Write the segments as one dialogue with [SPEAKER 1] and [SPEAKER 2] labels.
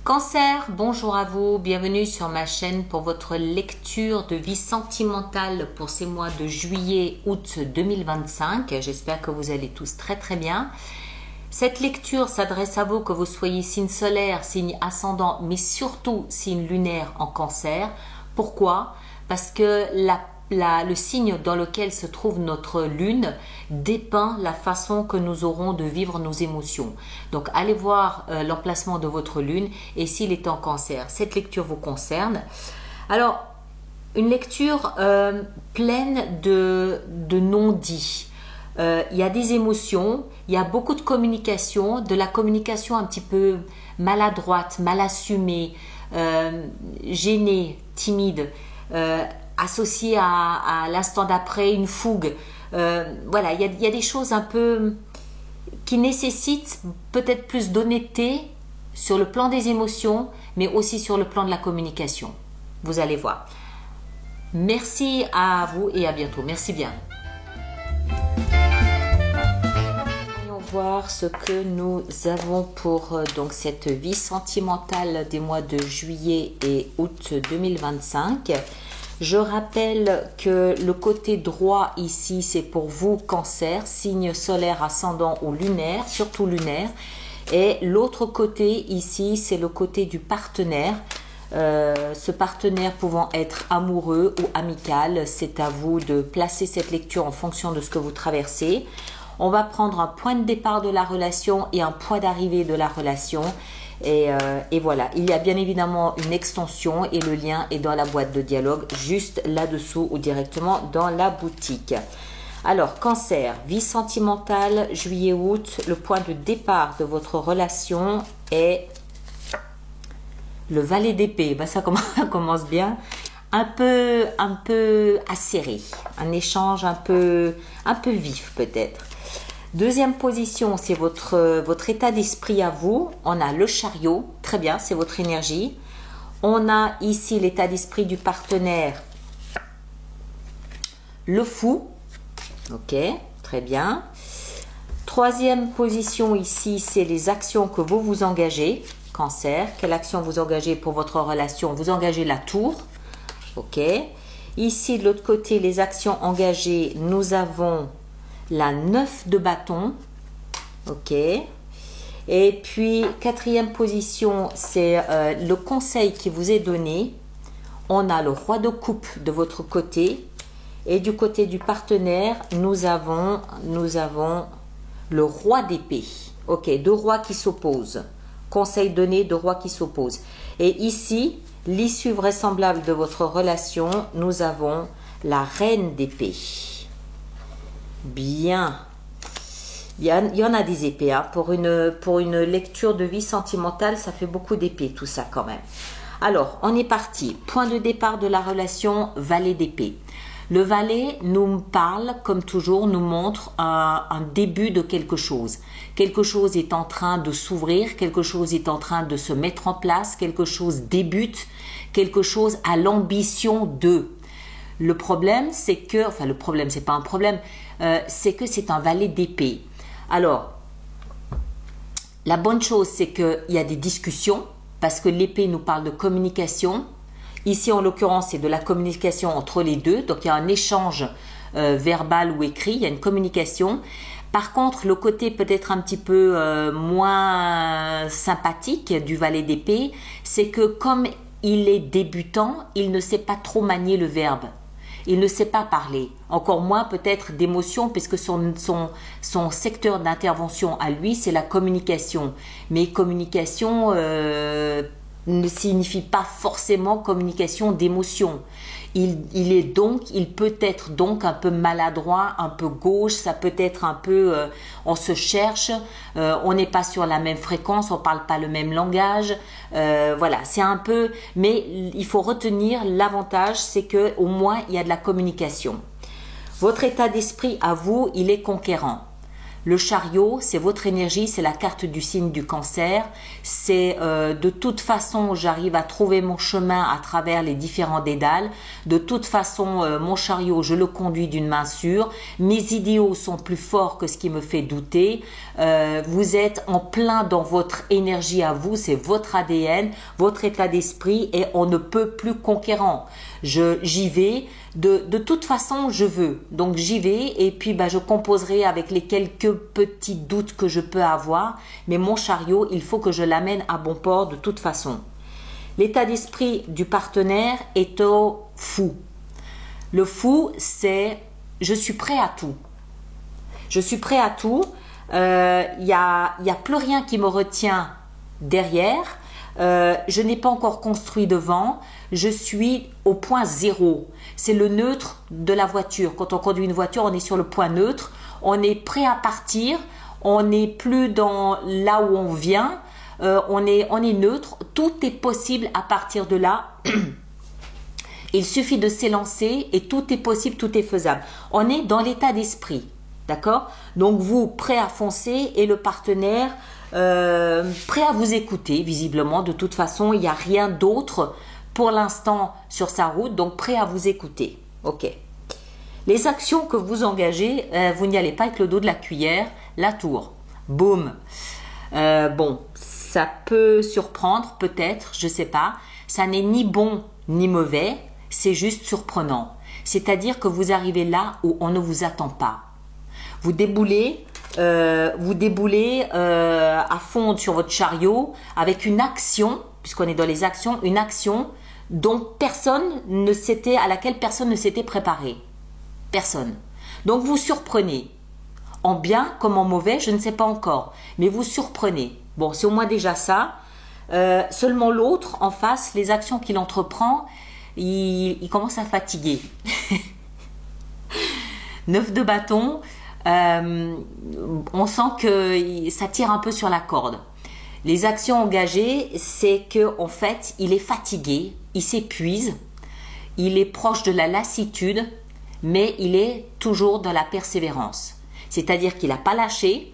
[SPEAKER 1] Cancer, bonjour à vous, bienvenue sur ma chaîne pour votre lecture de vie sentimentale pour ces mois de juillet, août 2025. J'espère que vous allez tous très très bien. Cette lecture s'adresse à vous que vous soyez signe solaire, signe ascendant, mais surtout signe lunaire en Cancer. Pourquoi? Parce que le signe dans lequel se trouve notre lune dépeint la façon que nous aurons de vivre nos émotions. Donc allez voir l'emplacement de votre lune et s'il est en Cancer. Cette lecture vous concerne. Alors, une lecture pleine de non-dits. Il y a des émotions, il y a beaucoup de la communication un petit peu maladroite, mal assumée, gênée, timide, associée à l'instant d'après, une fougue. Voilà, il y a des choses un peu qui nécessitent peut-être plus d'honnêteté sur le plan des émotions, mais aussi sur le plan de la communication. Vous allez voir. Merci à vous et à bientôt. Merci bien. Voyons voir ce que nous avons pour donc cette vie sentimentale des mois de juillet et août 2025. Je rappelle que le côté droit ici, c'est pour vous, Cancer, signe solaire, ascendant ou lunaire, surtout lunaire. Et l'autre côté ici, c'est le côté du partenaire. Ce partenaire pouvant être amoureux ou amical, c'est à vous de placer cette lecture en fonction de ce que vous traversez. On va prendre un point de départ de la relation et un point d'arrivée de la relation. Et voilà, il y a bien évidemment une extension et le lien est dans la boîte de dialogue, juste là-dessous ou directement dans la boutique. Alors, Cancer, vie sentimentale, juillet-août, le point de départ de votre relation est le valet d'épée. Ben, ça commence bien. Un peu acéré, un échange un peu vif peut-être. Deuxième position, c'est votre état d'esprit à vous. On a le chariot, très bien, c'est votre énergie. On a ici l'état d'esprit du partenaire, le fou. Ok, très bien. Troisième position ici, c'est les actions que vous engagez. Cancer, quelle action vous engagez pour votre relation? Vous engagez la tour. Ok. Ici, de l'autre côté, les actions engagées, nous avons la 9 de bâton. Ok. Et puis, quatrième position, c'est le conseil qui vous est donné. On a le roi de coupe de votre côté. Et du côté du partenaire, nous avons le roi d'épée. Ok, deux rois qui s'opposent. Conseil donné, deux rois qui s'opposent. Et ici, l'issue vraisemblable de votre relation, nous avons la reine d'épée. Bien. Il y en a des épées. Hein. Pour une lecture de vie sentimentale, ça fait beaucoup d'épées, tout ça quand même. Alors, on est parti. Point de départ de la relation, valet d'épée. Le valet nous parle, comme toujours, nous montre un début de quelque chose. Quelque chose est en train de s'ouvrir, quelque chose est en train de se mettre en place, quelque chose débute, quelque chose a l'ambition de. Le problème, c'est que, enfin le problème, c'est pas un problème, c'est que c'est un valet d'épée. Alors, la bonne chose, c'est qu'il y a des discussions, parce que l'épée nous parle de communication. Ici, en l'occurrence, c'est de la communication entre les deux. Donc, il y a un échange verbal ou écrit, il y a une communication. Par contre, le côté peut-être un petit peu moins sympathique du valet d'épée, c'est que comme il est débutant, il ne sait pas trop manier le verbe. Il ne sait pas parler, encore moins peut-être d'émotion, puisque son secteur d'intervention à lui, c'est la communication. Mais communication ne signifie pas forcément communication d'émotion. Il peut être donc un peu maladroit, un peu gauche, ça peut être un peu, on se cherche, on n'est pas sur la même fréquence, on parle pas le même langage, voilà, c'est un peu, mais il faut retenir l'avantage, c'est que au moins il y a de la communication. Votre état d'esprit à vous, il est conquérant. Le chariot, c'est votre énergie, c'est la carte du signe du cancer. C'est de toute façon, j'arrive à trouver mon chemin à travers les différents dédales. De toute façon, mon chariot, je le conduis d'une main sûre. Mes idéaux sont plus forts que ce qui me fait douter. Vous êtes en plein dans votre énergie à vous, c'est votre ADN, votre état d'esprit et on ne peut plus conquérant. J'y vais. De toute façon, je veux. Donc, j'y vais et puis je composerai avec les quelques petits doutes que je peux avoir. Mais mon chariot, il faut que je l'amène à bon port de toute façon. L'état d'esprit du partenaire est au fou. Le fou, c'est je suis prêt à tout. Je suis prêt à tout. Y a plus rien qui me retient derrière. Je n'ai pas encore construit devant. Je suis au point zéro. C'est le neutre de la voiture. Quand on conduit une voiture, on est sur le point neutre. On est prêt à partir. On n'est plus dans là où on vient. On est neutre. Tout est possible à partir de là. Il suffit de s'élancer et tout est possible, tout est faisable. On est dans l'état d'esprit. D'accord? Donc vous, prêt à foncer et le partenaire prêt à vous écouter, visiblement. De toute façon, il n'y a rien d'autre pour l'instant sur sa route, donc prêt à vous écouter. Ok. Les actions que vous engagez, vous n'y allez pas avec le dos de la cuillère. La tour. Boum. Bon, ça peut surprendre, peut-être, je ne sais pas. Ça n'est ni bon ni mauvais, c'est juste surprenant. C'est-à-dire que vous arrivez là où on ne vous attend pas. Vous déboulez à fond sur votre chariot avec une action, puisqu'on est dans les actions, une action à laquelle personne ne s'était préparé. Personne. Donc vous surprenez. En bien comme en mauvais, je ne sais pas encore. Mais vous surprenez. Bon, c'est au moins déjà ça. Seulement l'autre, en face, les actions qu'il entreprend, il commence à fatiguer. 9 de bâton. On sent que ça tire un peu sur la corde. Les actions engagées, c'est que en fait, il est fatigué, il s'épuise, il est proche de la lassitude, mais il est toujours dans la persévérance. C'est-à-dire qu'il n'a pas lâché,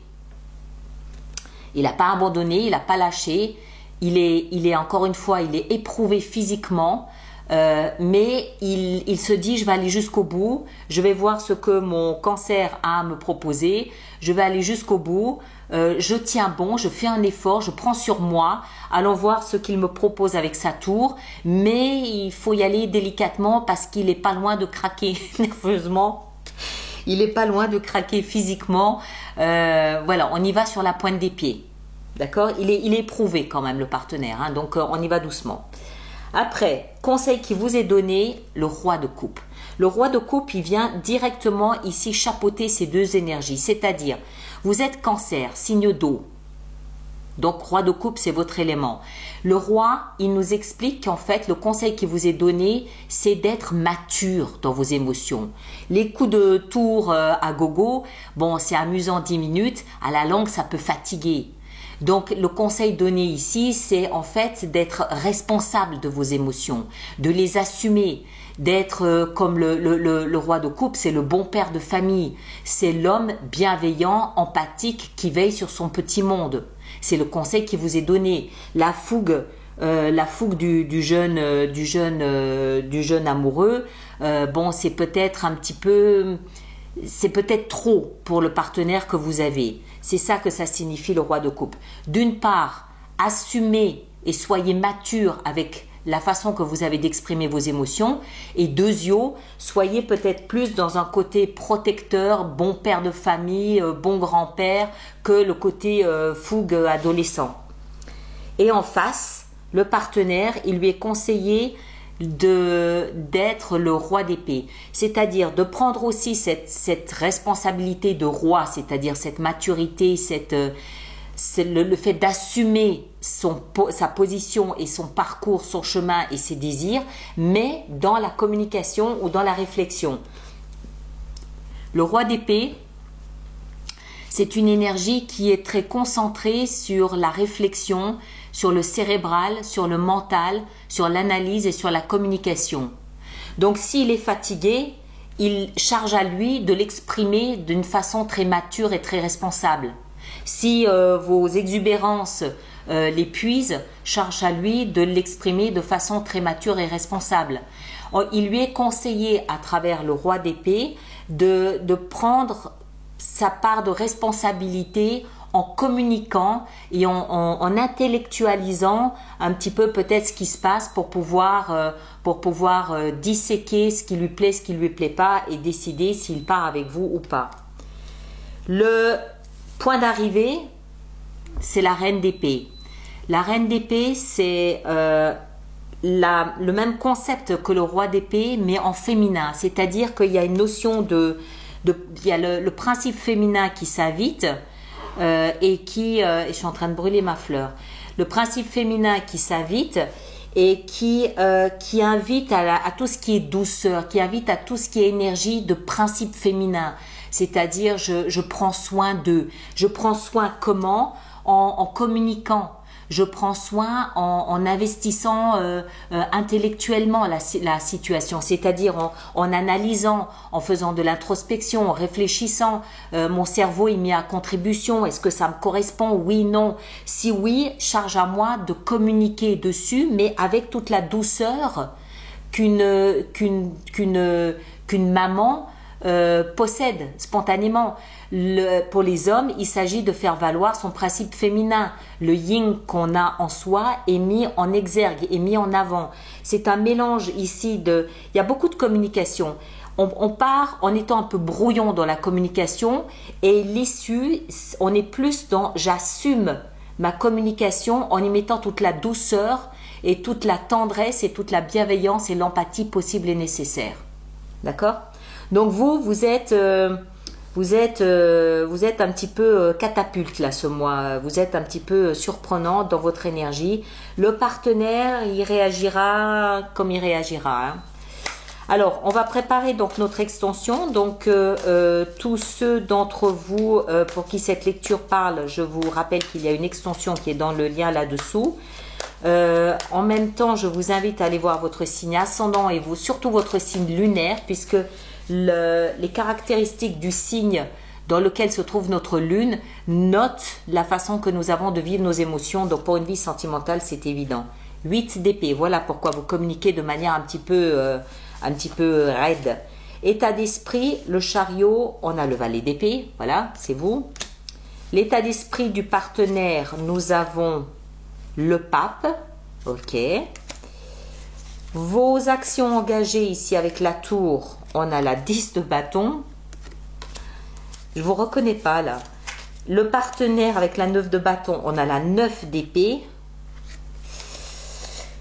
[SPEAKER 1] il n'a pas abandonné, il n'a pas lâché. Il est encore une fois, il est éprouvé physiquement. Mais il se dit, je vais aller jusqu'au bout, je vais voir ce que mon cancer a à me proposer, je vais aller jusqu'au bout, je tiens bon, je fais un effort, je prends sur moi, allons voir ce qu'il me propose avec sa tour, mais il faut y aller délicatement parce qu'il n'est pas loin de craquer nerveusement, il n'est pas loin de craquer physiquement, voilà, on y va sur la pointe des pieds, d'accord, il est éprouvé quand même le partenaire, hein, donc on y va doucement. Après, conseil qui vous est donné, le roi de coupe. Le roi de coupe, il vient directement ici chapeauter ces deux énergies. C'est-à-dire, vous êtes cancer, signe d'eau. Donc, roi de coupe, c'est votre élément. Le roi, il nous explique qu'en fait, le conseil qui vous est donné, c'est d'être mature dans vos émotions. Les coups de tour à gogo, bon, c'est amusant 10 minutes. À la longue, ça peut fatiguer. Donc, le conseil donné ici, c'est en fait d'être responsable de vos émotions, de les assumer, d'être comme le roi de coupe, c'est le bon père de famille, c'est l'homme bienveillant, empathique qui veille sur son petit monde. C'est le conseil qui vous est donné. La fougue du jeune amoureux, bon, c'est peut-être un petit peu... C'est peut-être trop pour le partenaire que vous avez. C'est ça que ça signifie le roi de coupe. D'une part, assumez et soyez mature avec la façon que vous avez d'exprimer vos émotions. Et deuxièmement, soyez peut-être plus dans un côté protecteur, bon père de famille, bon grand-père, que le côté fougue adolescent. Et en face, le partenaire, il lui est conseillé d'être le roi d'épée, c'est-à-dire de prendre aussi cette responsabilité de roi, c'est-à-dire cette maturité, le fait d'assumer sa position et son parcours, son chemin et ses désirs, mais dans la communication ou dans la réflexion. Le roi d'épée, c'est une énergie qui est très concentrée sur la réflexion, sur le cérébral, sur le mental, sur l'analyse et sur la communication. Donc s'il est fatigué, il charge à lui de l'exprimer d'une façon très mature et très responsable. Si vos exubérances l'épuisent, charge à lui de l'exprimer de façon très mature et responsable. Il lui est conseillé à travers le roi d'épée de prendre sa part de responsabilité en communiquant et en intellectualisant un petit peu peut-être ce qui se passe pour pouvoir disséquer ce qui lui plaît, ce qui lui plaît pas et décider s'il part avec vous ou pas. Le point d'arrivée, c'est la reine d'épée. La reine d'épée, c'est le même concept que le roi d'épée, mais en féminin. C'est-à-dire qu'il y a une notion il y a le principe féminin qui s'invite et je suis en train de brûler ma fleur. Le principe féminin qui s'invite et qui invite à tout ce qui est douceur, qui invite à tout ce qui est énergie de principe féminin. C'est-à-dire, je prends soin d'eux. Je prends soin comment? En communiquant. Je prends soin en investissant intellectuellement la situation, c'est-à-dire en analysant, en faisant de l'introspection, en réfléchissant. Mon cerveau est mis à contribution. Est-ce que ça me correspond? Oui, non. Si oui, charge à moi de communiquer dessus, mais avec toute la douceur qu'une maman possède spontanément. Pour les hommes, il s'agit de faire valoir son principe féminin. Le yin qu'on a en soi est mis en exergue, est mis en avant. C'est un mélange ici il y a beaucoup de communication. On part en étant un peu brouillon dans la communication et l'issue, on est plus dans j'assume ma communication en y mettant toute la douceur et toute la tendresse et toute la bienveillance et l'empathie possible et nécessaire. D'accord? Donc vous êtes un petit peu catapulte là ce mois. Vous êtes un petit peu surprenant dans votre énergie. Le partenaire, il réagira comme il réagira. Hein. Alors, on va préparer donc notre extension. Donc, tous ceux d'entre vous pour qui cette lecture parle, je vous rappelle qu'il y a une extension qui est dans le lien là-dessous. En même temps, je vous invite à aller voir votre signe ascendant et surtout votre signe lunaire, puisque les caractéristiques du signe dans lequel se trouve notre lune notent la façon que nous avons de vivre nos émotions. Donc pour une vie sentimentale, c'est évident. 8 d'épée, voilà pourquoi vous communiquez de manière un petit peu raide. État d'esprit, le chariot, on a le valet d'épée, voilà, c'est vous. L'état d'esprit du partenaire, nous avons le pape, ok. Vos actions engagées ici avec la tour, on a la 10 de bâton. Je vous reconnais pas là. Le partenaire avec la 9 de bâton, on a la 9 d'épée.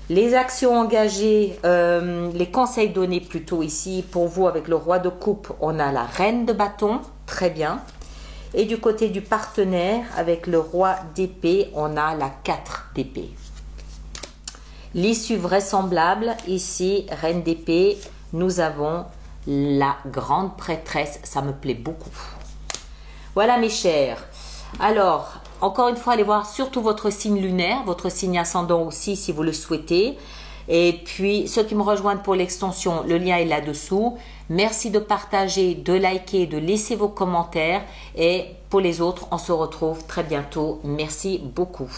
[SPEAKER 1] Les actions engagées, les conseils donnés plutôt ici pour vous avec le roi de coupe, on a la reine de bâton, très bien. Et du côté du partenaire avec le roi d'épée, on a la 4 d'épée. L'issue vraisemblable, ici, reine d'épée, nous avons la grande prêtresse, ça me plaît beaucoup. Voilà mes chers. Alors, encore une fois, allez voir surtout votre signe lunaire, votre signe ascendant aussi si vous le souhaitez. Et puis, ceux qui me rejoignent pour l'extension, le lien est là-dessous. Merci de partager, de liker, de laisser vos commentaires. Et pour les autres, on se retrouve très bientôt. Merci beaucoup.